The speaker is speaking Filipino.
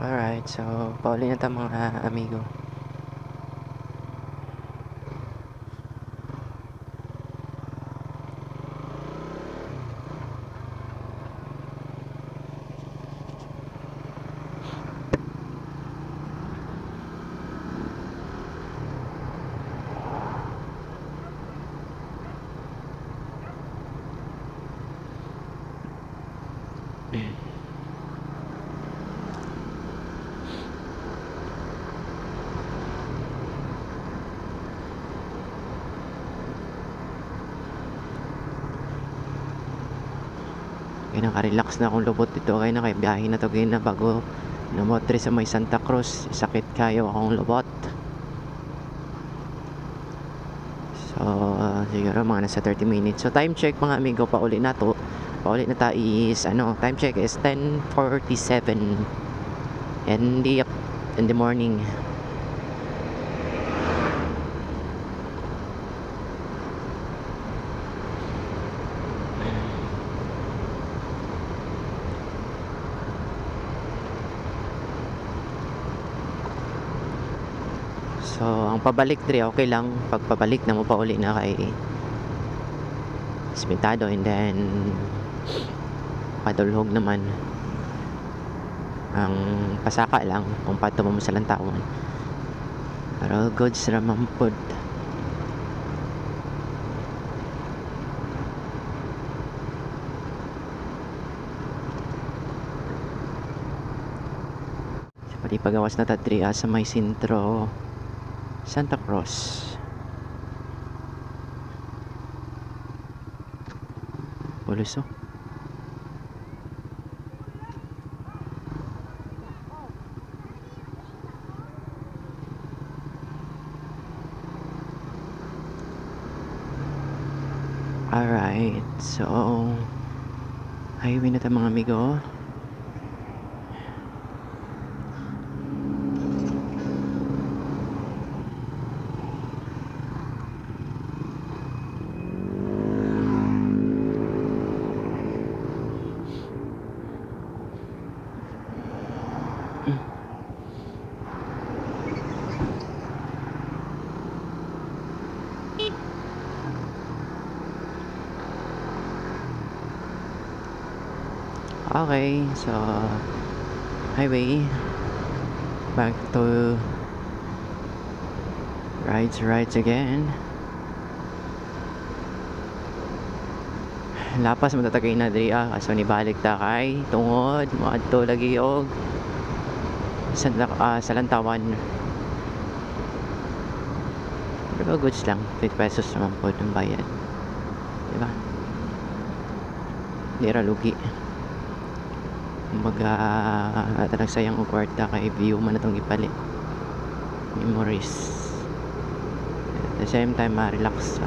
Alright, so pauli na ta mga amigo. Kaya naka-relax na akong lubot dito. Kaya nakabiyahe na to kaya na bago namotre sa may Santa Cruz. Sakit kayo akong lubot. So siguro mga nasa 30 minutes. So time check mga amigo, pauli na to. Pauli na ta is time check is 10:47 in the morning. So, ang pabalik dre, okay lang. Pag pabalik na mo pa uli na kay Smentado, and then padulhog naman. Ang pasaka lang kung pato mo sa lantawan. Pero goods ramang pod. So, pati pagawas na tatri sa may sentro Santa Cruz. Puluso. Alright, so highway na tayo mga amigo. Okay, so highway back to rides again. Lapas matatagay na diri kaso nibalik ta kay tungod moadto lagi og sa Lantawan. Pero goods lang, 50 pesos naman po ng bayad, diba? Di ra lugi. Kumbaga talagang sayang ang kwarta kay view man itong ipalit, memories, at the same time ma-relax